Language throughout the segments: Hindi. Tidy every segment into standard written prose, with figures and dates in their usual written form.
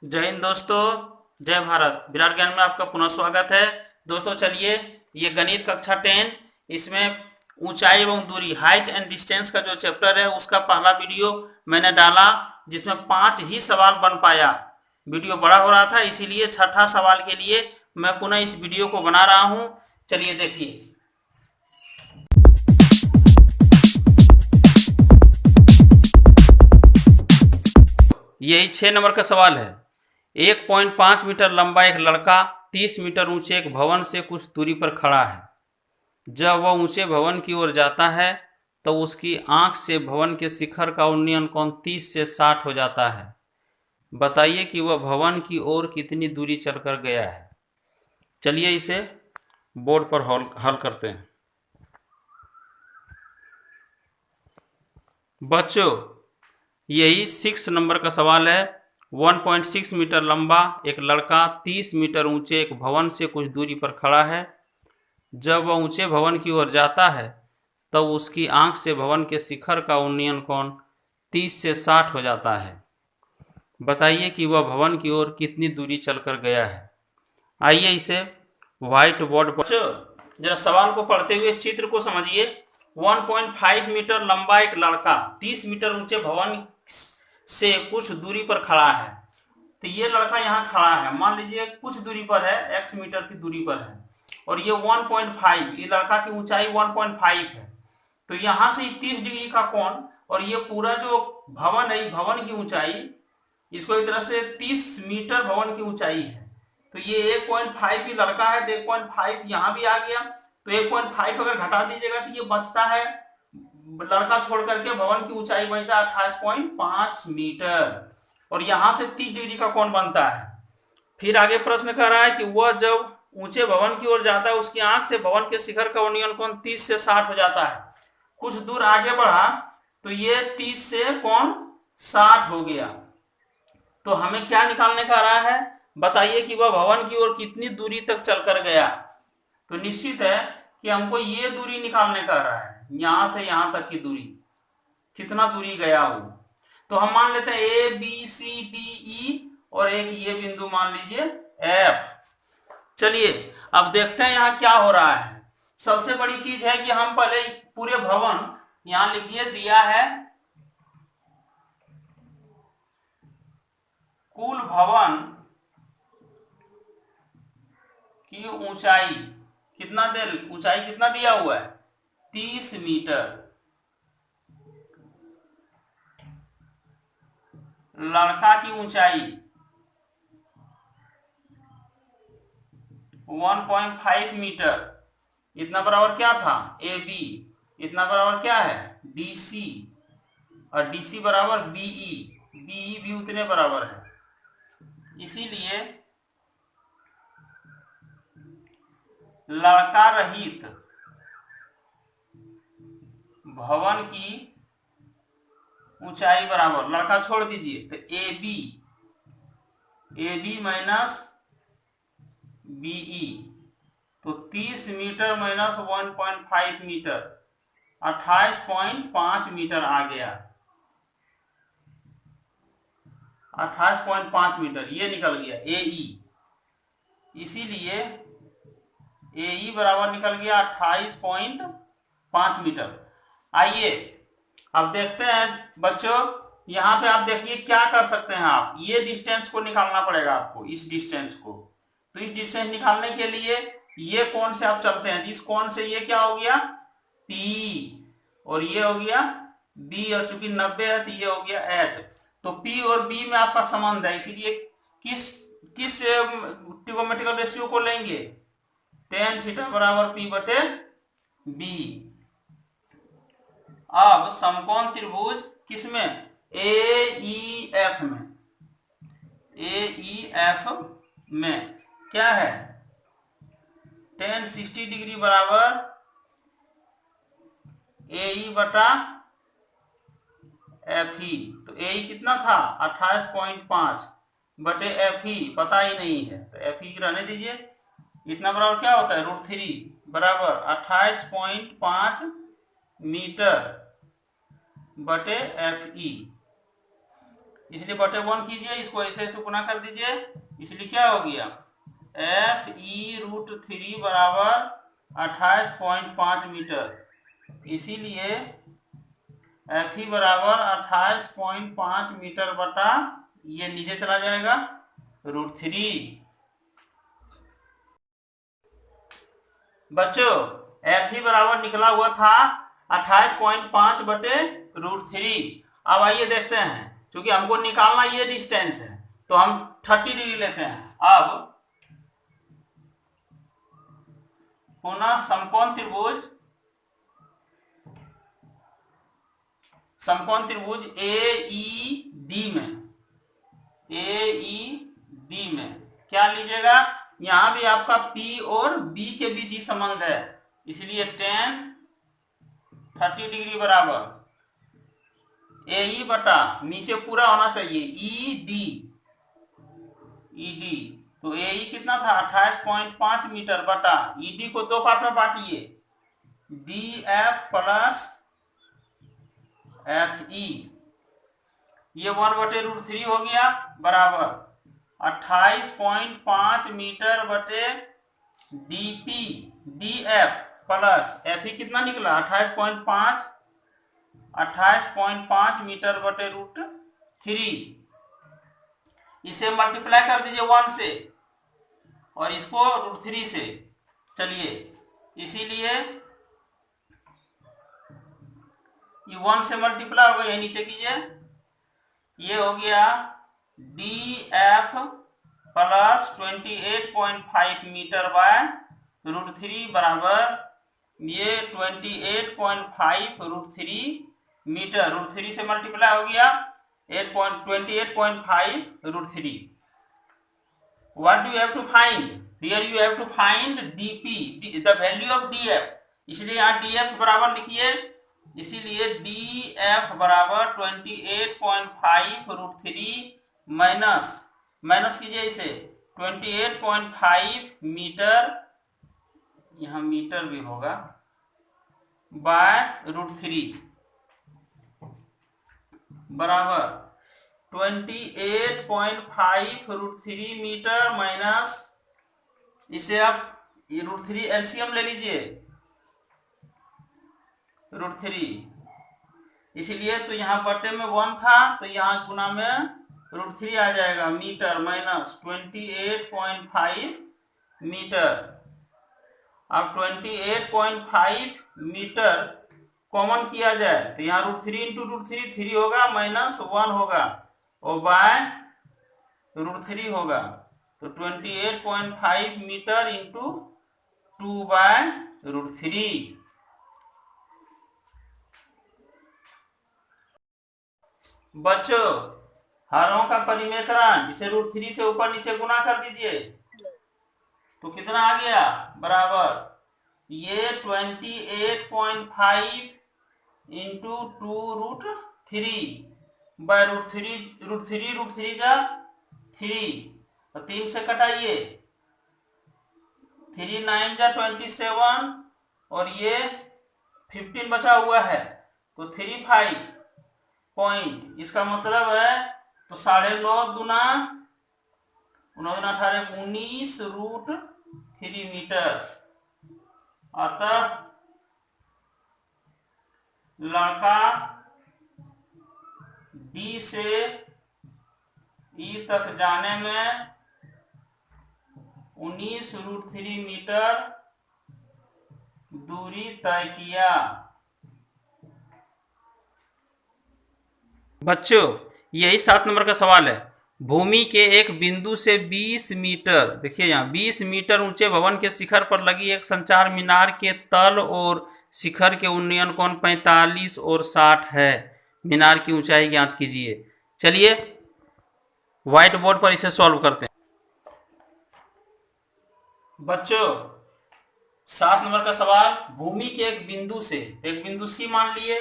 जय हिंद दोस्तों। जय भारत। विराट ज्ञान में आपका पुनः स्वागत है। दोस्तों चलिए, ये गणित कक्षा 10, इसमें ऊंचाई एवं दूरी, हाइट एंड डिस्टेंस का जो चैप्टर है उसका पहला वीडियो मैंने डाला, जिसमें 5 ही सवाल बन पाया। वीडियो बड़ा हो रहा था, इसीलिए छठा सवाल के लिए मैं पुनः इस वीडियो को बना रहा हूं। चलिए देखिए, यही 6 नंबर का सवाल है। 1.5 मीटर लंबा एक लड़का 30 मीटर ऊंचे एक भवन से कुछ दूरी पर खड़ा है। जब वह ऊंचे भवन की ओर जाता है तो उसकी आंख से भवन के शिखर का उन्नयन कोण 30 से 60 हो जाता है। बताइए कि वह भवन की ओर कितनी दूरी चलकर गया है। चलिए इसे बोर्ड पर हल करते हैं। बच्चों, यही 6 नंबर का सवाल है। 1.6 मीटर लंबा एक लड़का 30 मीटर ऊंचे एक भवन से कुछ दूरी पर खड़ा है। जब वह ऊंचे भवन की ओर जाता है तब उसकी आंख से भवन के शिखर का उन्नयन कोण 30 से 60 हो जाता है। बताइए कि वह भवन की ओर कितनी दूरी चलकर गया है। आइए इसे व्हाइट बोर्ड पर जरा सवाल को पढ़ते हुए इस चित्र को समझिए। 1.5 मीटर लंबा एक लड़का 30 मीटर ऊंचे भवन से कुछ दूरी पर खड़ा है। तो ये लड़का यहाँ खड़ा है, मान लीजिए कुछ दूरी पर है, x मीटर की दूरी पर है, और ये 1.5, ये लड़का की ऊंचाई 1.5 है। तो यहाँ से 30 डिग्री का कोण, और ये पूरा जो भवन है, भवन की ऊंचाई, इसको एक तरह से 30 मीटर भवन की ऊंचाई है। तो ये 1.5 भी लड़का है, तो 1.5 यहाँ भी आ गया। तो 1.5 अगर घटा दीजिएगा तो ये बचता है, लड़का छोड़ करके भवन की ऊंचाई बनता है 28.5 मीटर, और यहां से 30 डिग्री का कोण बनता है। फिर आगे प्रश्न कर रहा है कि वह जब ऊंचे भवन की ओर जाता है उसकी आंख से भवन के शिखर का उन्नयन कोण 30 से 60 हो जाता है। कुछ दूर आगे बढ़ा तो ये 30 से कोण 60 हो गया। तो हमें क्या निकालने का रहा है, बताइए कि वह भवन की ओर कितनी दूरी तक चलकर गया। तो निश्चित है कि हमको ये दूरी निकालने का रहा है, यहां से यहां तक की दूरी, कितना दूरी गया वो। तो हम मान लेते हैं A B C D E, और एक ये बिंदु मान लीजिए एफ। चलिए अब देखते हैं यहाँ क्या हो रहा है। सबसे बड़ी चीज है कि हम पहले पूरे भवन, यहां लिखिए दिया है कुल भवन की ऊंचाई कितना ऊंचाई कितना दिया हुआ है, 30 मीटर। लड़का की ऊंचाई 1.5 मीटर, इतना बराबर क्या था ए बी, इतना बराबर क्या है डी सी, और डी सी बराबर बीई, बीई भी उतने बराबर है। इसीलिए लड़का रहित भवन की ऊंचाई बराबर, लड़का छोड़ दीजिए, तो ए बी माइनस बीई, तो 30 मीटर माइनस 1.5 मीटर 28.5 मीटर आ गया। 28.5 मीटर ये निकल गया ए ई, इसीलिए ए ई बराबर निकल गया 28.5 मीटर। आइए अब देखते हैं बच्चों, यहाँ पे आप देखिए क्या कर सकते हैं आप, ये डिस्टेंस को निकालना पड़ेगा आपको, इस डिस्टेंस को। तो इस डिस्टेंस निकालने के लिए ये कोण से आप चलते हैं, इस कोण से ये क्या हो गया P, और ये हो गया B, और चूंकि 90 है तो ये हो गया H। तो P और B में आपका संबंध है, इसीलिए किस किस ट्रिगोनोमेट्रिकल रेशियो को लेंगे, tan थीटा बराबर P बटे B। अब समकोण त्रिभुज किसमें, ए ई एफ में, ए ई एफ में क्या है, tan 60 डिग्री बराबर ए ई बटा एफ ई। तो ए ई कितना था 28.5 बटे एफ ई पता ही नहीं है, तो एफ ई रहने दीजिए। इतना बराबर क्या होता है √3 बराबर 28.5 मीटर बटे एफ ई। इसलिए बटे 1 कीजिए, इसको ऐसे ऐसे गुना कर दीजिए, इसलिए क्या हो गया FE√3 बराबर 28.5 मीटर। इसीलिए FE बराबर 28.5 मीटर बटा ये नीचे चला जाएगा √3। बच्चों FE बराबर निकला हुआ था 28.5 बटे √3। अब आइए देखते हैं, क्योंकि हमको निकालना ये डिस्टेंस है तो हम 30 डिग्री लेते हैं। अब पुनः समकोण त्रिभुज AED में क्या लीजिएगा, यहां भी आपका P और B के बीच ही संबंध है, इसलिए tan 30 डिग्री बराबर AE बटा नीचे पूरा होना चाहिए ED। तो AE कितना था 28.5 मीटर बटा ED को 2 पार्ट में बांटिए, DF प्लस FE, ये 1/√3 हो गया बराबर 28.5 मीटर बटे DF प्लस FE कितना निकला 28.5 मीटर बटे √3। इसे मल्टीप्लाई कर दीजिए 1 से और इसको √3 से। चलिए इसीलिए ये 1 से मल्टीप्लाई हो गया, ये नीचे कीजिए, ये हो गया DF प्लस 28.5 मीटर बाय √3 बराबर ये 28.5 मीटर, √3 से मल्टीप्लाई हो गया 28.5 √3। What do you have to find? Here you have to find DP, the value of DF, इसलिए यहाँ DF बराबर लिखिए, इसीलिए DF बराबर 28.5 √3 माइनस कीजिए इसे 28.5 मीटर, यहाँ मीटर भी होगा, बाय √3 बराबर 28.5 √3 मीटर माइनस, इसे आप √3 एलसीएम ले लीजिए √3, इसलिए तो यहाँ बटे में 1 था तो यहाँ गुना में √3 आ जाएगा, मीटर माइनस 28.5 मीटर। अब 28.5 मीटर कॉमन किया जाए तो यहाँ √3 इंटू √3 3 होगा माइनस 1 होगा और बाय √3 होगा, तो 28.5 मीटर इंटू 2 बाय √3। बच्चों हरों का परिमेकरण, इसे √3 से ऊपर नीचे गुना कर दीजिए तो कितना आ गया बराबर ये 28.5 इंटू 2√3 बाय √3 जा 3 और 3 से कटाइए, 3 9 जा 27 और ये 15 बचा हुआ है तो 35 पॉइंट, इसका मतलब है तो 9.5 गुना 18 19 √3 मीटर। अतः लड़का D से E तक जाने में 19 √3 मीटर दूरी तय किया। बच्चों यही 7 नंबर का सवाल है। भूमि के एक बिंदु से 20 मीटर, देखिए यहाँ 20 मीटर ऊंचे भवन के शिखर पर लगी एक संचार मीनार के तल और शिखर के उन्नयन कोण 45 और 60 है। मीनार की ऊंचाई ज्ञात कीजिए। चलिए व्हाइट बोर्ड पर इसे सॉल्व करते हैं। बच्चों 7 नंबर का सवाल, भूमि के एक बिंदु से, एक बिंदु C मान लिए,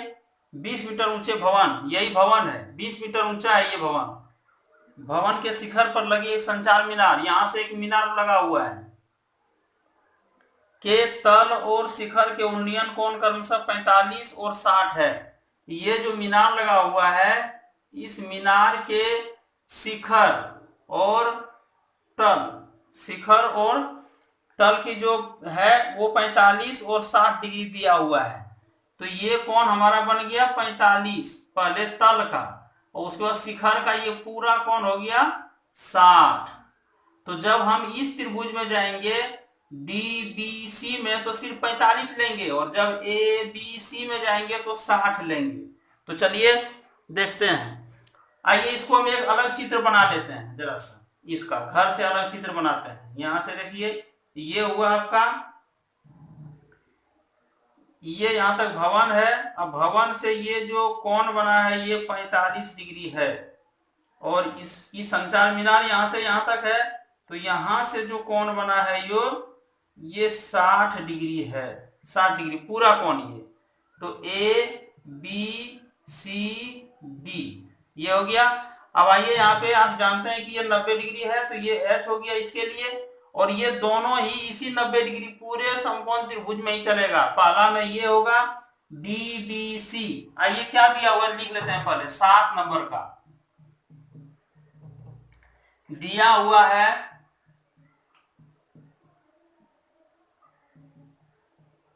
20 मीटर ऊंचे भवन, यही भवन है, 20 मीटर ऊंचा है ये भवन, भवन के शिखर पर लगी एक संचार मीनार, यहां से एक मीनार लगा हुआ है, के तल और शिखर के उन्नयन कोण क्रमशः 45 और 60 है। ये जो मीनार लगा हुआ है इस मीनार के शिखर और तल की जो है वो 45 और 60 डिग्री दिया हुआ है। तो ये कोण हमारा बन गया 45 पहले तल का, और उसके बाद शिखर का ये पूरा कोण हो गया 60। तो जब हम इस त्रिभुज में जाएंगे DBC में तो सिर्फ 45 लेंगे, और जब ABC में जाएंगे तो 60 लेंगे। तो चलिए देखते हैं। आइए इसको हम एक अलग चित्र बना लेते हैं, जरा सा इसका घर से अलग चित्र बनाते हैं। यहां से देखिए ये हुआ आपका, ये यहां तक भवन है। अब भवन से ये जो कोण बना है ये 45 डिग्री है, और इसकी संचार मीनार यहां से यहां तक है। तो यहां से जो कोण बना है ये 60 डिग्री है, 60 डिग्री पूरा कोण ये। तो ABCD ये हो गया। अब आइए यहाँ पे आप जानते हैं कि ये 90 डिग्री है, तो ये H हो गया इसके लिए, और ये दोनों ही इसी 90 डिग्री पूरे समकोण त्रिभुज में ही चलेगा। पहला में ये होगा DBC। आइए क्या दिया हुआ लिख लेते हैं पहले। 7 नंबर का दिया हुआ है,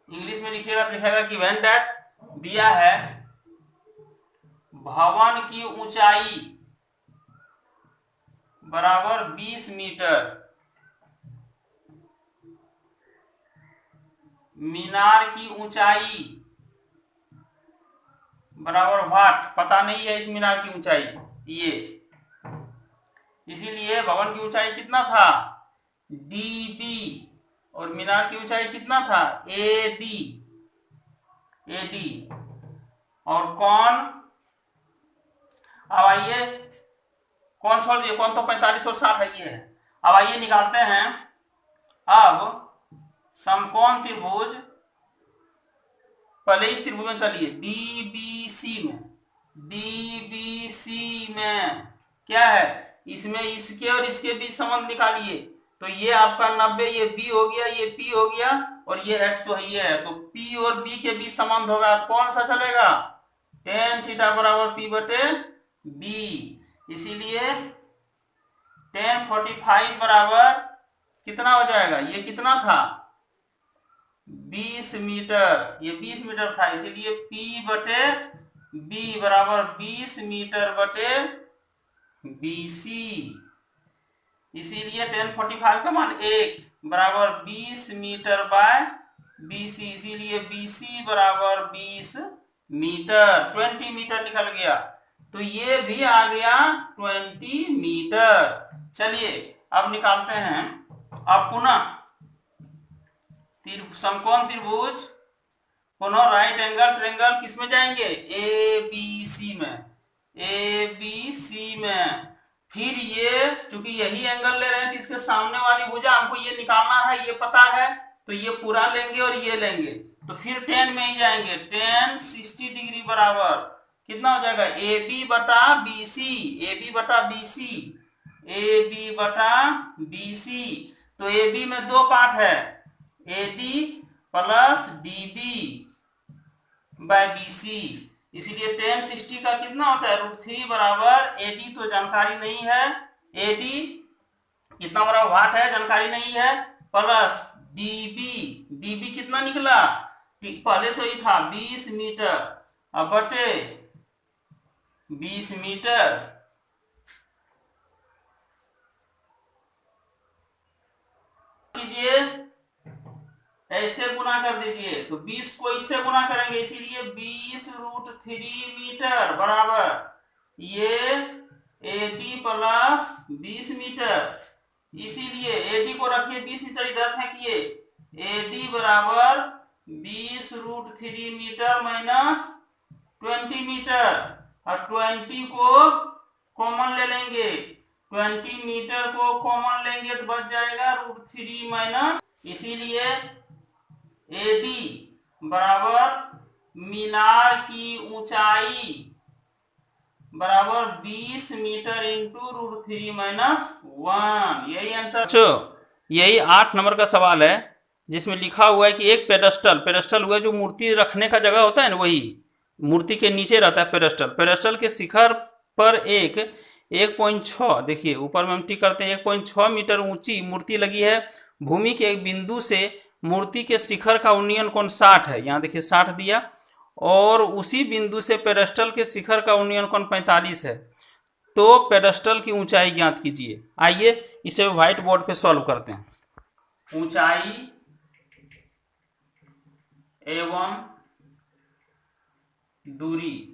इंग्लिश में लिखिएगा तो लिखेगा कि व्हेन दैट दिया है भवन की ऊंचाई बराबर 20 मीटर, मीनार की ऊंचाई बराबर वाट, पता नहीं है इस मीनार की ऊंचाई ये, इसीलिए भवन की ऊंचाई कितना था DB, और मीनार की ऊंचाई कितना था AD। और कौन, अब आइए कौन छोड़ दिए, कौन तो 45 और 60 है ये है। अब आइए निकालते हैं। अब समकोण त्रिभुज, पहले इस त्रिभुज में चलिए DBC में क्या है, इसमें इसके और इसके बीच संबंध निकालिए। तो ये आपका 90, ये B हो गया, ये P हो गया, और ये H तो ये है। तो P और B के बीच संबंध होगा, कौन सा चलेगा tan थीटा बराबर P बटे B। इसीलिए tan 45 बराबर कितना हो जाएगा, ये कितना था 20 मीटर, ये 20 मीटर था, इसीलिए P बटे B बराबर 20 मीटर बटे BC। इसीलिए tan 45 का मान 1 बराबर 20 मीटर बाय BC, इसीलिए BC बराबर 20 मीटर, 20 मीटर निकल गया। तो ये भी आ गया 20 मीटर। चलिए अब निकालते हैं। अब पुनः समकोण त्रिभुज, पुनः राइट एंगल ट्रायंगल किस में जाएंगे ABC में। फिर ये चूंकि यही एंगल ले रहे हैं तो इसके सामने वाली भुजा हमको ये निकालना है, ये पता है, तो ये पूरा लेंगे और ये लेंगे। तो फिर tan में ही जाएंगे, tan 60 डिग्री बराबर कितना हो जाएगा AB बटा BC। तो AB में दो पार्ट है, AD plus DB by BC। इसीलिए tan 60 का कितना होता है √3 बराबर AD तो जानकारी नहीं है, AD कितना बड़ा वाट है जानकारी नहीं है, प्लस DB कितना निकला, पहले से ही था 20 मीटर, अब बटे 20 मीटर। कीजिए ऐसे गुना कर दीजिए, तो 20 को इससे गुना करेंगे, इसीलिए 20√3 मीटर बराबर ये AD प्लस 20 मीटर। इसीलिए AD को रखिए 20 मीटर इधर फेंकिए, AD बराबर 20√3 मीटर माइनस 20 मीटर, और 20 को कॉमन ले लेंगे, 20 मीटर को कॉमन लेंगे तो बच जाएगा √3 माइनस। इसीलिए AD बराबर मीनार की ऊंचाई बराबर 20 मीटर इंटू √3 माइनस 1। यही आंसर। यही 8 नंबर का सवाल है जिसमें लिखा हुआ है कि एक पेडेस्टल हुआ जो मूर्ति रखने का जगह होता है ना, वही मूर्ति के नीचे रहता है पेडेस्टल के शिखर पर एक 1.6, देखिए ऊपर में हम टिक करते हैं, 1.6 मीटर ऊंची मूर्ति लगी है। भूमि के एक बिंदु से मूर्ति के शिखर का उन्नयन कोण 60 है, यहाँ देखिए 60 दिया, और उसी बिंदु से पेडस्टल के शिखर का उन्नयन कोण 45 है। तो पेडस्टल की ऊंचाई ज्ञात कीजिए। आइए इसे व्हाइट बोर्ड पे सॉल्व करते हैं। ऊंचाई एवं दूरी,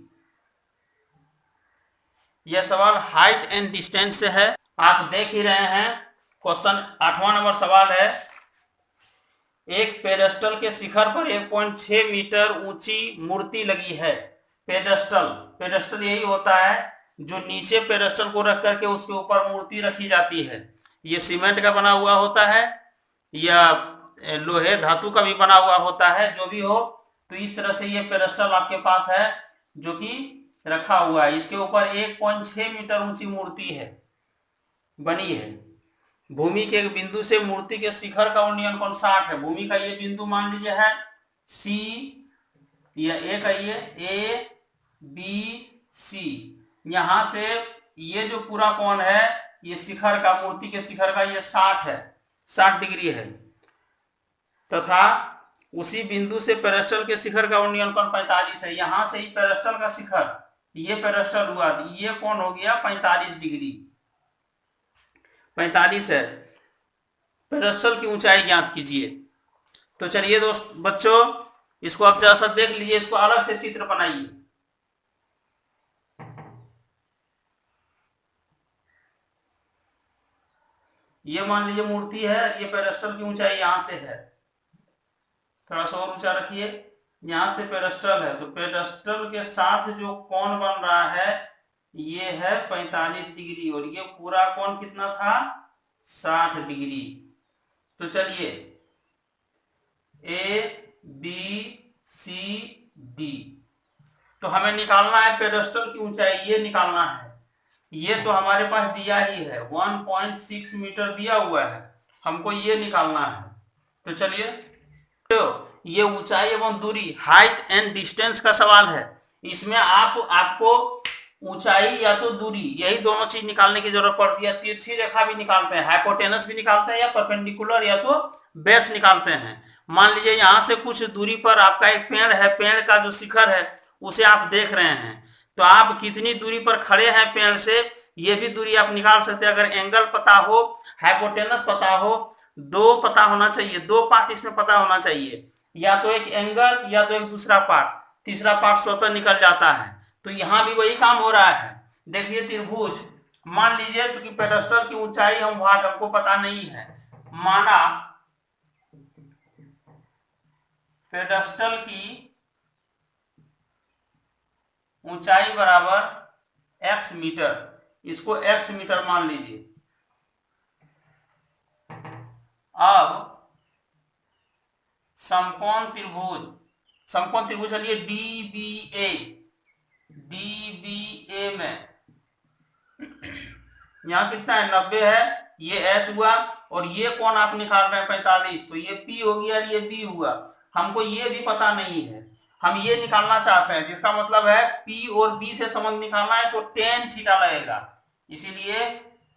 यह सवाल हाइट एंड डिस्टेंस से है। आप देख ही रहे हैं क्वेश्चन 8वां नंबर सवाल है, एक पेडस्टल के शिखर पर 1.6 मीटर ऊंची मूर्ति लगी है। पेडस्टल यही होता है जो नीचे पेडस्टल को रख करके उसके ऊपर मूर्ति रखी जाती है। ये सीमेंट का बना हुआ होता है या लोहे धातु का भी बना हुआ होता है, जो भी हो। तो इस तरह से ये पेडस्टल आपके पास है जो कि रखा हुआ है। इसके ऊपर 1.6 मीटर ऊंची मूर्ति है, बनी है। भूमि के एक बिंदु से मूर्ति के शिखर का उन्नयन कोण 60 है। भूमि का ये बिंदु मान लीजिए है सी, या ए कहिए, ए बी सी। यहां से ये जो पूरा कोण है ये शिखर का, मूर्ति के शिखर का ये 60 है, 60 डिग्री है, तथा उसी बिंदु से पेडस्टल के शिखर का उन्नयन कोण 45 है। यहां से ही पेडस्टल का शिखर, ये पेडस्टल हुआ, ये कोण हो गया 45 डिग्री, 45 है। पेडस्टल की ऊंचाई ज्ञात कीजिए। तो चलिए दोस्त बच्चों, इसको आप जरा सा देख लीजिए, इसको अलग से चित्र बनाइए। ये मान लीजिए मूर्ति है, ये पेडस्टल की ऊंचाई यहां से है, थोड़ा सा और ऊंचा रखिए, यहां से पेडस्टल है, तो पेडस्टल के साथ जो कोण बन रहा है ये है 45 डिग्री, और ये पूरा कोण कितना था, 60 डिग्री। तो चलिए ए बी सी डी, तो हमें निकालना है पेडस्टल की ऊंचाई, ये निकालना है। ये तो हमारे पास दिया ही है, 1.6 मीटर दिया हुआ है, हमको ये निकालना है। तो चलिए, तो ये ऊंचाई एवं दूरी, हाइट एंड डिस्टेंस का सवाल है। इसमें आपको ऊंचाई या तो दूरी, यही दोनों चीज निकालने की जरूरत पड़ती है। तिरछी रेखा भी निकालते हैं, हाइपोटेनस भी निकालते हैं, या परपेंडिकुलर या तो बेस निकालते हैं। मान लीजिए यहां से कुछ दूरी पर आपका एक पेड़ है, पेड़ का जो शिखर है उसे आप देख रहे हैं, तो आप कितनी दूरी पर खड़े हैं पेड़ से, ये भी दूरी आप निकाल सकते हैं। अगर एंगल पता हो, हाइपोटेनस पता हो, दो पता होना चाहिए, दो पार्ट इसमें पता होना चाहिए, या तो एक एंगल या तो एक दूसरा पार्ट, तीसरा पार्ट स्वतः निकल जाता है। तो यहां भी वही काम हो रहा है। देखिए त्रिभुज, मान लीजिए चूंकि पेडस्टल की ऊंचाई हमको पता नहीं है, माना पेडस्टल की ऊंचाई बराबर x मीटर, इसको x मीटर मान लीजिए। अब समकोण त्रिभुज चलिए डीबीए में यहां कितना है, 90 है, ये h हुआ, और ये कोण आप निकाल रहे हैं 45, तो ये p हो गया, ये b हुआ। हमको ये भी पता नहीं है, हम ये निकालना चाहते हैं, जिसका मतलब है P और B से संबंध निकालना है, तो tan थीटा लगेगा। इसीलिए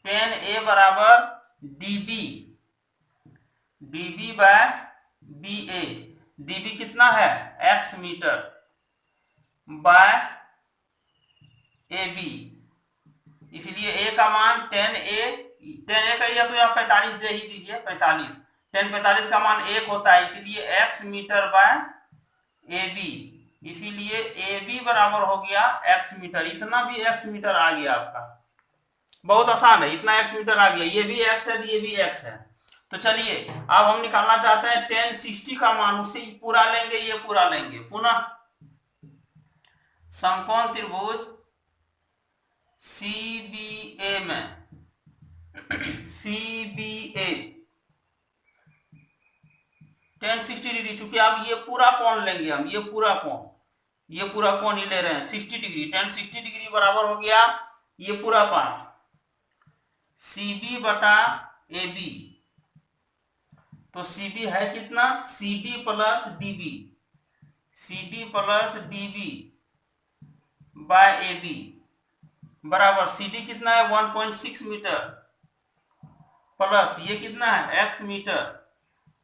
tan A बराबर dB बाय BA। dB कितना है, x मीटर, बाय AB। इसलिए A का मान tan A का या तो आप 45 दे ही दीजिए, 45, tan 45 का मान 1 होता है, इसीलिए x मीटर बाय AB। इसीलिए AB बराबर हो गया x मीटर। इतना भी x मीटर आ गया आपका, बहुत आसान है, इतना x मीटर आ गया, ये भी x है, ये भी x है। तो चलिए अब हम निकालना चाहते हैं tan 60 का मान, उसे पूरा लेंगे, ये पूरा लेंगे। पुनः समकोण त्रिभुज CBA में CBA tan 60 डिग्री, चूंकि आप ये पूरा कोण लेंगे, हम ये पूरा कोण ही ले रहे हैं 60 डिग्री। tan 60 डिग्री बराबर हो गया ये पूरा पार्ट CB बटा AB। तो CB है कितना, CD plus DB by AB। बराबर CD कितना है 1.6 मीटर प्लस ये कितना है x मीटर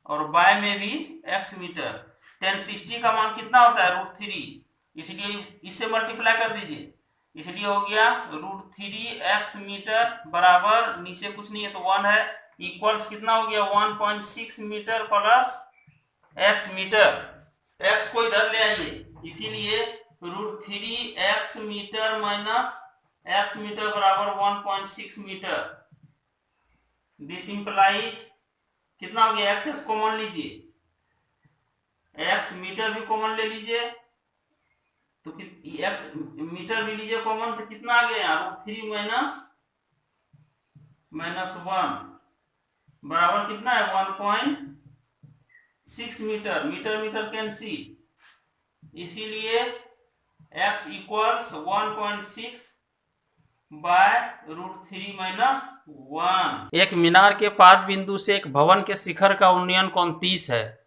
और बाय में भी x मीटर। tan 60 का मान कितना होता है √3, इसलिए इससे मल्टीप्लाई कर दीजिए, इसलिए हो गया √3x मीटर बराबर नीचे कुछ नहीं है तो 1 है, इक्वल्स कितना हो गया 1.6 metre plus x metre. x को इधर ले आइए, इसीलिए √3x metre minus x metre बराबर 1.6 मीटर। दिस इंप्लाइज कितना हो गया x कॉमन लीजिए, x मीटर भी कॉमन ले लीजिए तो x मीटर भी लीजिए कॉमन तो कितना आ गया √3 माइनस 1 बराबर कितना है 1.6 मीटर। मीटर मीटर कैंसिल, इसीलिए x इक्वल्स 1.6 बाय √3 माइनस 1। एक मीनार के पाद बिंदु से एक भवन के शिखर का उन्नयन कोण 30 है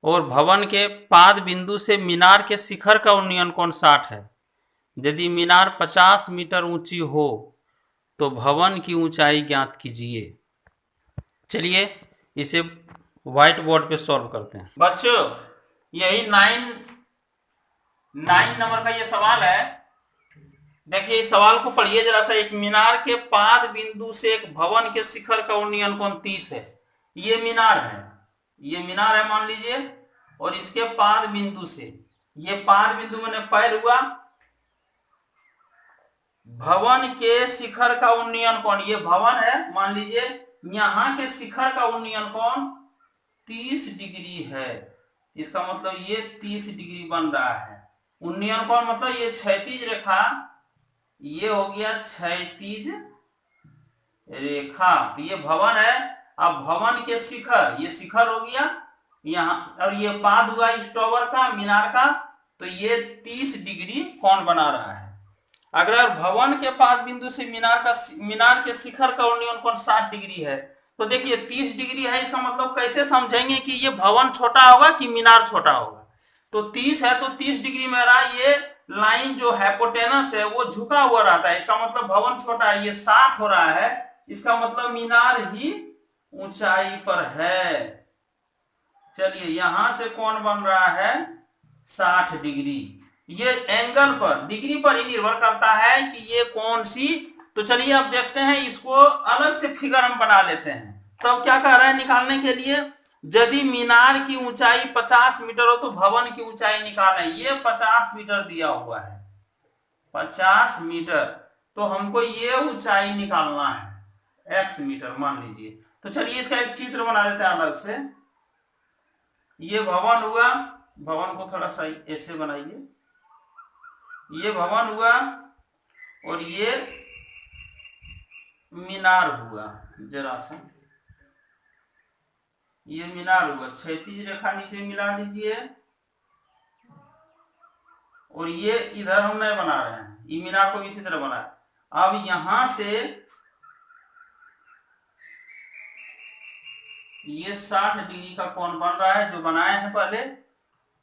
और भवन के पाद बिंदु से मीनार के शिखर का उन्नयन कोण 60 है। यदि मीनार 50 मीटर ऊंची हो तो भवन की ऊंचाई ज्ञात कीजिए। चलिए इसे व्हाइट बोर्ड पे सॉल्व करते हैं। बच्चों यही 9 नंबर का ये सवाल है। देखिए इस सवाल को पढ़िए जरा सा। एक मीनार के पाद बिंदु से एक भवन के शिखर का उन्नयन कोण 30 है। ये मीनार है मान लीजिए, और इसके पाद बिंदु से, ये पाद बिंदु मैंने पैर हुआ, भवन के शिखर का उन्नयन कोण, ये भवन है मान लीजिए, यहां के शिखर का उन्नयन कोण 30 डिग्री है। इसका मतलब ये 30 डिग्री बन रहा है। उन्नयन कोण मतलब ये क्षैतिज रेखा, ये हो गया क्षैतिज रेखा, ये भवन है। अब भवन के शिखर, ये शिखर हो गया यहां, और ये पाद हुआ इस टॉवर का, मीनार का, तो ये 30 डिग्री कोण बना रहा है। अगर भवन के पाद बिंदु से मीनार के शिखर का उन्नयन कोण 60 डिग्री है, तो देखिए 30 डिग्री है, इसका मतलब कैसे समझेंगे कि ये भवन छोटा होगा कि मीनार छोटा होगा। तो 30 है तो 30 डिग्री में रहा, ये लाइन जो हाइपोटेनस है वो झुका हुआ रहता है, इसका मतलब भवन छोटा है। ये 60 हो रहा है, इसका मतलब मीनार ही ऊंचाई पर है। चलिए यहां से कोण बन रहा है 60 डिग्री। ये एंगल पर, डिग्री पर ही निर्भर करता है कि ये कौन सी। तो चलिए अब देखते हैं, इसको अलग से फिगर हम बना लेते हैं। तब क्या कह रहा है निकालने के लिए, यदि मीनार की ऊंचाई 50 मीटर हो तो भवन की ऊंचाई निकालें। ये 50 मीटर दिया हुआ है, 50 मीटर, तो हमको ये ऊंचाई निकालना है x मीटर मान लीजिए। तो चलिए इसका एक चित्र बना देते हैं अलग से। ये भवन हुआ, भवन को थोड़ा सा ऐसे बनाइए, ये भवन हुआ और ये मीनार हुआ, जरा सा ये मीनार हुआ, क्षैतिज रेखा नीचे मिला दीजिए, और ये इधर हम नहीं बना रहे हैं, ये मीनार को भी इसी तरह बनाए। अब यहां से ये 60 डिग्री का कोण बन रहा है जो बनाए हैं पहले,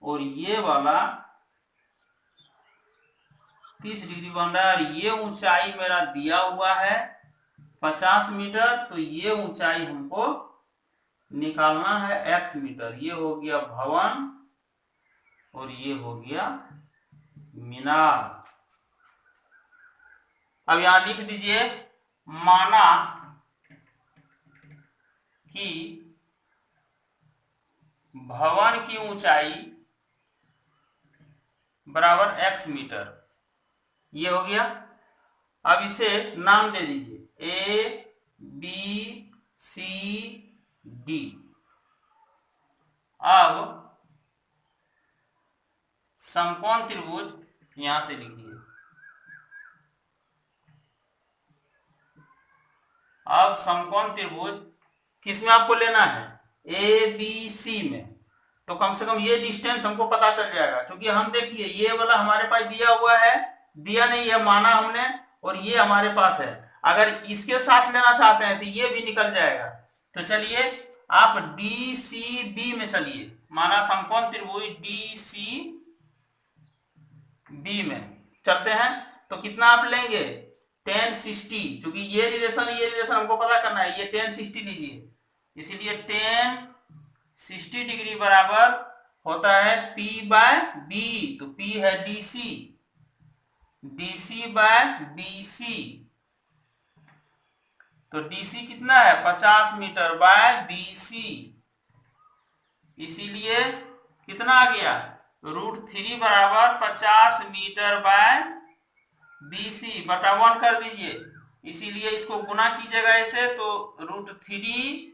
और ये वाला 30 डिग्री बन रहा है, और ये ऊंचाई मेरा दिया हुआ है 50 मीटर, तो ये ऊंचाई हमको निकालना है x मीटर। ये हो गया भवन और ये हो गया मीनार। अब यहां लिख दीजिए, माना कि भवन की ऊंचाई बराबर x मीटर, ये हो गया। अब इसे नाम दे दीजिए A B C D। अब समकोण त्रिभुज यहां से लिखिए। अब समकोण त्रिभुज किसमें आपको लेना है, A B C में, तो कम से कम ये डिस्टेंस हमको पता चल जाएगा। क्योंकि हम देखिए ये वाला हमारे पास दिया हुआ है, दिया नहीं है, माना हमने, और ये हमारे पास है। अगर इसके साथ लेना चाहते हैं तो ये भी निकल जाएगा। तो चलिए आप DCB में चलिए, माना समकोण त्रिभुज DCB में चलते हैं। तो कितना आप लेंगे 1060, क्योंकि ये रिलेशन हमको पता करना है, ये 1060 लीजिए, इसीलिए 1060 डिग्री बराबर होता है P बाय B, तो P है DC, DC बाय BC, तो DC कितना है 50 मीटर बाय BC, इसीलिए कितना आ गया √3 बराबर 50 मीटर बाय BC बटा 1 कर दीजिए, इसीलिए इसको गुना कीजिएगा ऐसे, तो √3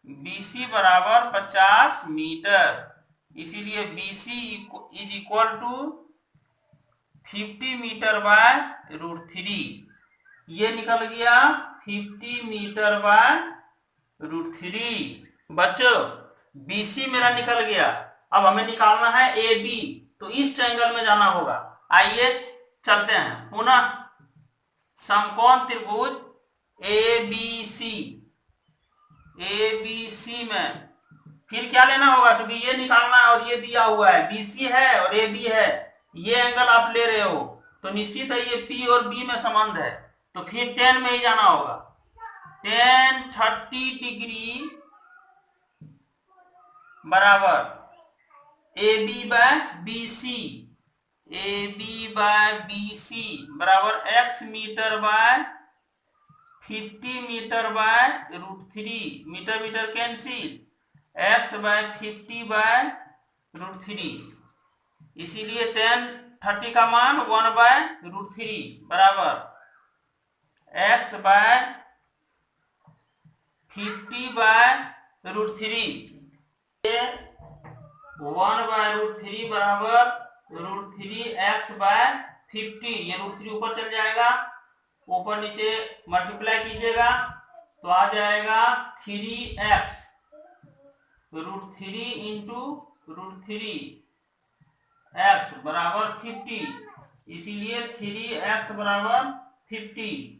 BC बराबर 50 मीटर, इसीलिए BC is equal to 50 metre by √3, ये निकल गया 50 मीटर बाय √3। बच्चों BC मेरा निकल गया, अब हमें निकालना है AB, तो इस ट्रायंगल में जाना होगा। आइए चलते हैं पुनः समकोण त्रिभुज ABC में फिर क्या लेना होगा, क्योंकि ये निकालना है और ये दिया हुआ है, BC है और AB है, ये एंगल आप ले रहे हो, तो निश्चित है ये P और B में संबंध है, तो फिर 10 में ही जाना होगा। 1030 डिग्री बराबर AB बाय BC बराबर x metre by 50 metre by √3, metre metre cancel, x by 50 by √3, इसीलिए 1030 का मान 1 बाय √3 बराबर x बाय 50 बाय √3, 1 बाय √3 बराबर √3x बाय 50, ये √3 ऊपर चल जाएगा, ऊपर नीचे मल्टीप्लाई कीजिएगा तो आ जाएगा 3x, √3 इंटू √3 x बराबर 50, इसीलिए 3x बराबर 50,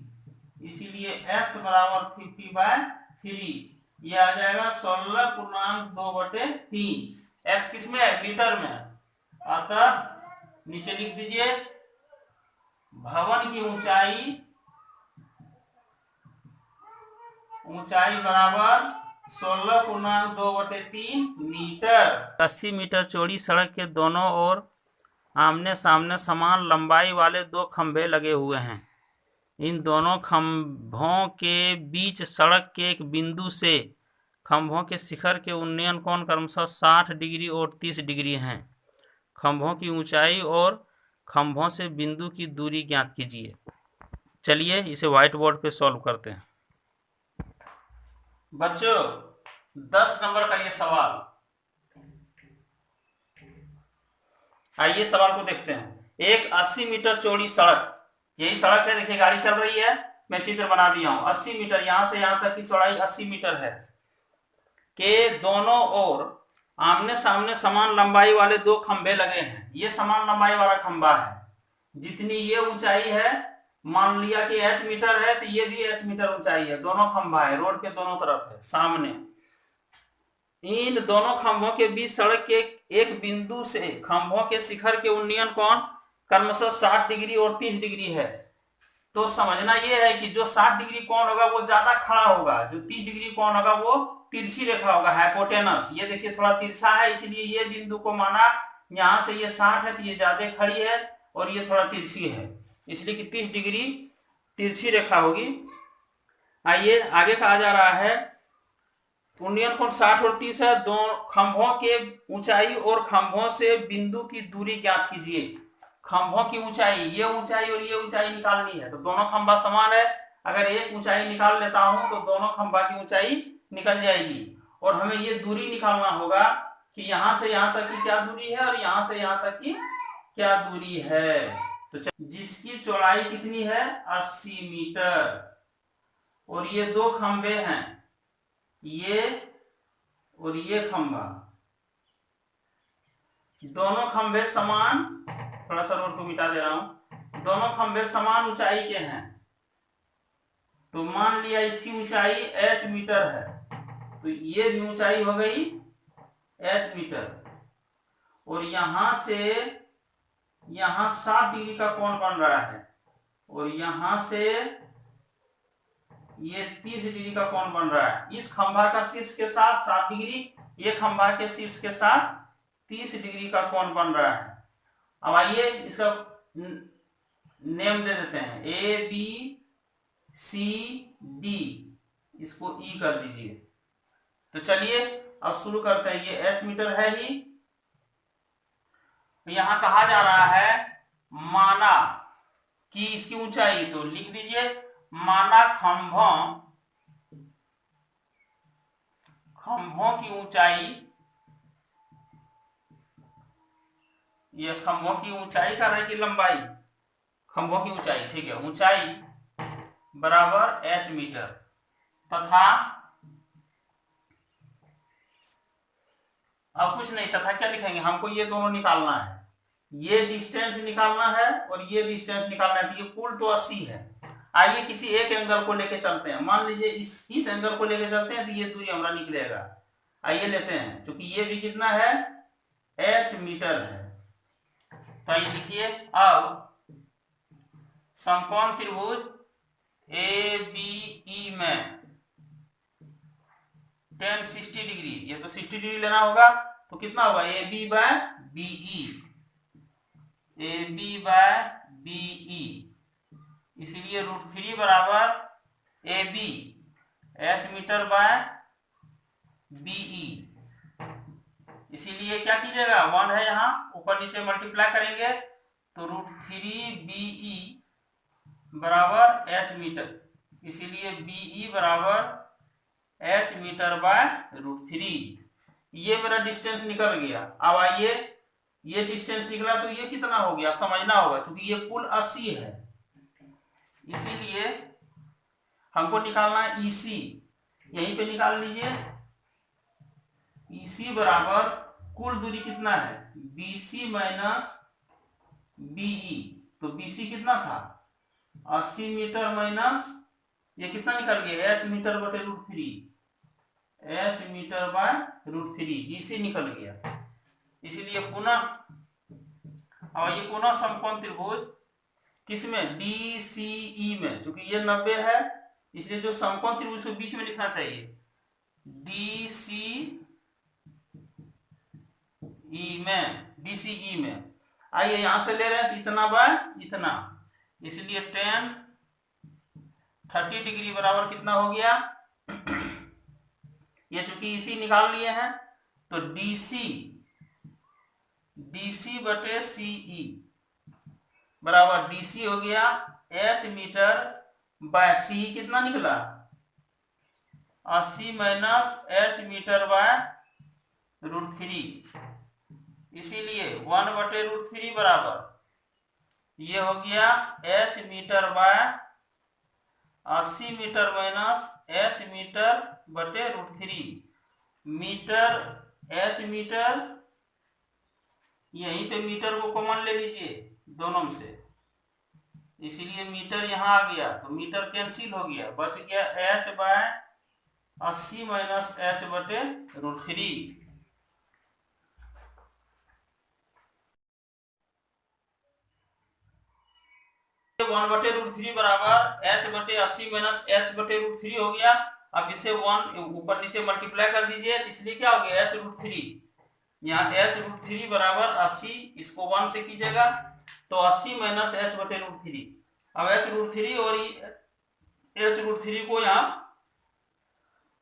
इसीलिए x बराबर 50 बाय 3, ये आ जाएगा 16.2/3, x किस में है मीटर में, अतः नीचे लिख दीजिए भवन की ऊंचाई बराबर 16.2/3 मीटर। 80 मीटर चौड़ी सड़क के दोनों ओर आमने सामने समान लंबाई वाले 2 खंभे लगे हुए हैं। इन दोनों खंभों के बीच सड़क के एक बिंदु से खंभों के शिखर के उन्नयन कोण क्रमशः 60 डिग्री और 30 डिग्री हैं। खंभों की ऊंचाई और खंभों से बिंदु की दूरी ज्ञात कीजिए। चलिए इसे व्हाइट बोर्ड पे सॉल्व करते हैं। बच्चों 10 नंबर का ये सवाल, आइए सवाल को देखते हैं। एक 80 मीटर चौड़ी सड़क, यही सड़क है, देखिए गाड़ी चल रही है, मैं चित्र बना दिया हूं। 80 मीटर, यहां से यहां तक की चौड़ाई 80 मीटर है, के दोनों ओर आमने सामने समान लंबाई वाले 2 खंभे लगे हैं। ये समान लंबाई वाला खंभा है, जितनी ये ऊंचाई है, मान लिया कि h मीटर है, तो ये भी h मीटर ऊंचाई है, दोनों खंभा है, रोड के दोनों तरफ है सामने। इन दोनों खंभों के बीच सड़क के एक बिंदु से खंभों के शिखर के उन्नयन कोण क्रमशः 60 डिग्री और 30 डिग्री है। तो समझना यह है कि जो 60 डिग्री कोण होगा वो ज्यादा खड़ा होगा, जो 30 डिग्री कोण होगा वो तिरछी रेखा होगा, हाइपोटेनस। ये देखिए थोड़ा तिरछा है, इसलिए ये बिंदु को माना, यहां से ये 60 है तो ये ज्यादा खड़ी है और ये थोड़ा तिरछी है, इसलिए कि 30 डिग्री तिरछी रेखा होगी। आइए आगे कहा जा रहा है उन्नयन कोण 60 और 30 है, दो खंभों के ऊंचाई और खंभों से बिंदु की दूरी ज्ञात कीजिए। खंभों की ऊंचाई, ये ऊंचाई और ये ऊंचाई निकालनी है, तो दोनों खंभा समान है, अगर एक ऊंचाई निकाल लेता हूं तो दोनों खंभा की ऊंचाई निकल जाएगी। और हमें ये दूरी निकालना होगा कि यहां से यहां तक की क्या दूरी है और यहां से यहां तक की क्या दूरी है, तो जिसकी चौड़ाई कितनी है 80 मीटर। और ये 2 खंभे हैं, ये और ये खंभा, दोनों खंभे समान, थोड़ा सा रोड को मिटा दे रहा हूं, दोनों खंभे समान ऊंचाई के हैं। तो मान लिया इसकी ऊंचाई h मीटर है, तो ये भी ऊंचाई हो गई h मीटर, और यहां से यहां 60 डिग्री का कोण बन रहा है, और यहां से ये 30 डिग्री का कोण बन रहा है। इस खंभा का शीर्ष के साथ 60 डिग्री, ये खंभा के शीर्ष के साथ 30 डिग्री का कोण बन रहा है। अब आइए इसका नेम दे देते हैं, ए बी सी डी, इसको ई कर दीजिए। तो चलिए अब शुरू करते हैं। ये एच मीटर है ही। यहां कहा जा रहा है माना कि इसकी ऊंचाई, तो लिख दीजिए माना खंभों की ऊंचाई, ये खंभों की ऊंचाई कर रहे कि लंबाई, खंभों की ऊंचाई, ठीक है, ऊंचाई बराबर एच मीटर, तथा अब कुछ नहीं, तथा क्या लिखेंगे, हमको ये दोनों निकालना है, ये डिस्टेंस निकालना है और ये डिस्टेंस निकालना है। तो ये कुल तो 80 है। आइए किसी एक एंगल को लेके चलते हैं, मान लीजिए इस एंगल को लेके चलते हैं तो ये दूरी हमारा निकलेगा। आइए लेते हैं, क्योंकि ये भी कितना है, एच मीटर है। तो आइए लिखिए, अब समकोण त्रिभुज ए बी ई में tan 60 डिग्री, ये तो 60 डिग्री लेना होगा, तो कितना होगा, A B by BE, A B by BE, इसीलिए √3 बराबर A B H metre by BE. इसीलिए क्या कीजिएगा, 1 है यहाँ, ऊपर नीचे मल्टीप्लाई करेंगे तो √3 बीई बराबर एच मीटर, इसीलिए बीई बराबर एच मीटर बाय √3। ये मेरा डिस्टेंस निकल गया। अब आइए, ये डिस्टेंस निकला तो ये कितना हो गया, समझना होगा, क्योंकि ये कुल 80 है, इसीलिए हमको निकालना है ईसी। यहीं पे निकाल लीजिए, ईसी बराबर कुल दूरी कितना है, बीसी माइनस बीई, तो बीसी कितना था 80 मीटर माइनस ये कितना निकल गया, एच मीटर बटे √3, एच मीटर बाय √3, इसी निकल गया। इसलिए पुनः, और ये पुनः समकोण त्रिभुज किसमें, डीसीई में, क्योंकि ये 90 है, इसलिए जो समकोण त्रिभुज को बीच में लिखना चाहिए, डीसीई में। आइए यहां से ले रहे हैं इतना बाय इतना, इसलिए tan 30 डिग्री बराबर कितना हो गया, ये चूंकि इसी निकाल लिए हैं, तो डीसी बटे सीई बराबर डीसी हो गया एच मीटर बाय सी, कितना निकला 80 माइनस एच मीटर बाय √3, इसीलिए 1 बटे √3 बराबर ये हो गया एच मीटर बाय 80 मीटर माइनस एच मीटर बटे √3, मीटर एच मीटर, यहीं पे मीटर को कॉमन ले लीजिए दोनों में से, इसीलिए मीटर यहां आ गया, तो मीटर कैंसिल हो गया, बच गया एच बाय 80 माइनस एच बटे √3। 1 बटे √3 बराबर एच बटे 80 माइनस एच बटे √3 हो गया। अब इसे 1 ऊपर नीचे मल्टीप्लाई कर दीजिए, इसलिए क्या हो गया, एच √3, यहाँ एच √3 बराबर 80, इसको 1 से कीजिएगा तो 80 माइनस एच बटे √3। अब एच √3 और एच √3 को यहाँ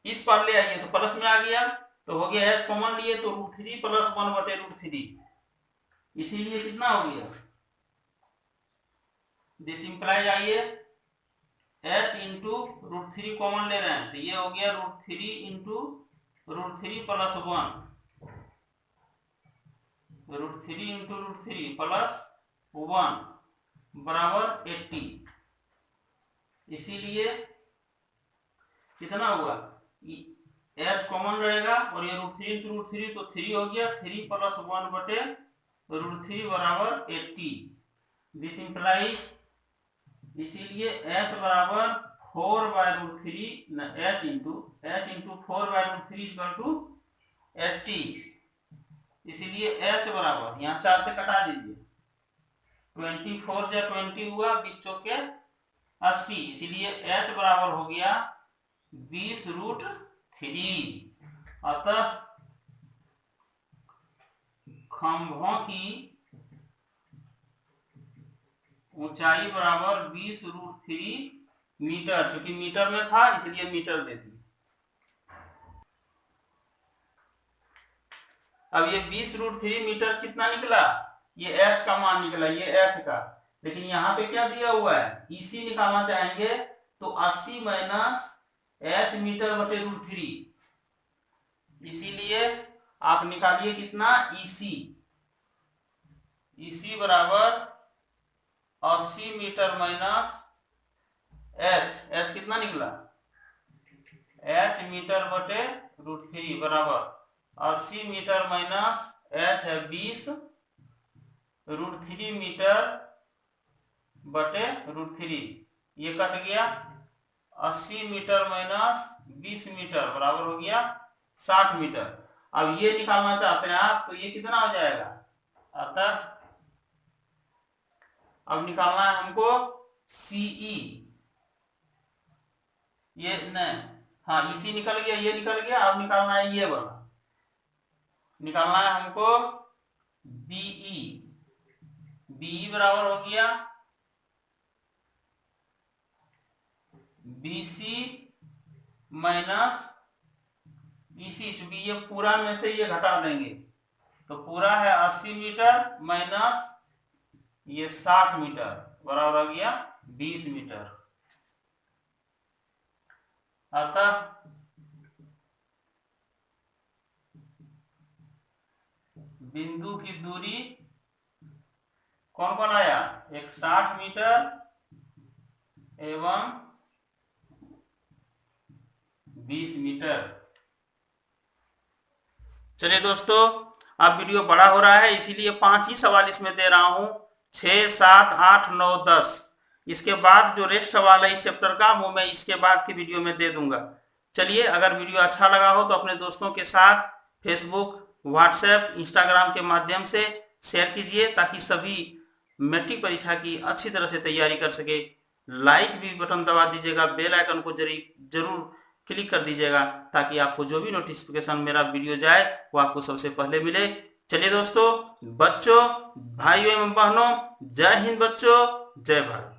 इस पर ले आइए तो प्लस में आ गया, तो हो गया एच कॉमन लिए तो √3 प्लस 1 बटे √3, इसीलिए कितना हो गया, दिस इंप्लाइज, आइए h इंटू √3 कॉमन ले रहे हैं, तो ये हो गया √3 इंटू √3 प्लस 1, √3 इंटू √3 प्लस 1 बराबर 80, इसीलिए कितना हुआ, h कॉमन रहेगा और ये √3 इंटू √3 तो 3 हो गया, 3 प्लस 1 बटे √3 बराबर 80, दिस इंप्लाइज, इसीलिए h बराबर 4 by √3, h into 4 by √3 equal to 80, इसीलिए h बराबर यहाँ 4 से कटा दीजिए, 24 या 20 हुआ, 20 चौके 80, इसीलिए h बराबर हो गया 20√3। अतः खंभों की ऊंचाई बराबर 20√3 मीटर। चूंकि मीटर में था इसलिए मीटर दे दी। अब ये 20√3 मीटर कितना निकला, ये h का मान निकला, ये h का। लेकिन यहाँ पे क्या दिया हुआ है, EC निकालना चाहेंगे तो 80 माइनस h मीटर बटे √3। इसीलिए आप निकालिए कितना, EC बराबर 80 मीटर माइनस h कितना निकला, h मीटर बटे √3 बराबर 80 मीटर माइनस h है 20√3 मीटर बटे √3। ये कट गया, 80 मीटर माइनस 20 मीटर बराबर हो गया 60 मीटर। अब ये निकालना चाहते हैं आप तो ये कितना हो जाएगा, अतः अब निकालना है हमको CE। ये नहीं, हाँ EC निकल गया, ये निकल गया। अब निकालना है ये वाला, निकालना है हमको BE बराबर हो गया BC माइनस EC। चूंकि ये पूरा में से ये घटा देंगे तो पूरा है 80 मीटर माइनस ये 60 मीटर बराबर हो गया 20 मीटर। अतः बिंदु की दूरी कौन कौन आया, एक 60 मीटर एवं 20 मीटर। चलिए दोस्तों, अब वीडियो बड़ा हो रहा है इसीलिए 5 ही सवाल इसमें दे रहा हूं, 6, 7, 8, 9, 10। इसके बाद जो रेस्ट सवाल है इस चैप्टर का वो मैं इसके बाद की वीडियो में दे दूंगा। चलिए, अगर वीडियो अच्छा लगा हो तो अपने दोस्तों के साथ फेसबुक, व्हाट्सएप, इंस्टाग्राम के माध्यम से शेयर कीजिए ताकि सभी मैट्रिक परीक्षा की अच्छी तरह से तैयारी कर सके। लाइक भी बटन दबा दीजिएगा, बेल आइकन को जरूर क्लिक कर दीजिएगा ताकि आपको जो भी नोटिफिकेशन मेरा वीडियो जाए वो आपको सबसे पहले मिले। चलिए दोस्तों, बच्चों, भाइयों एवं बहनों, जय हिंद बच्चों, जय भारत।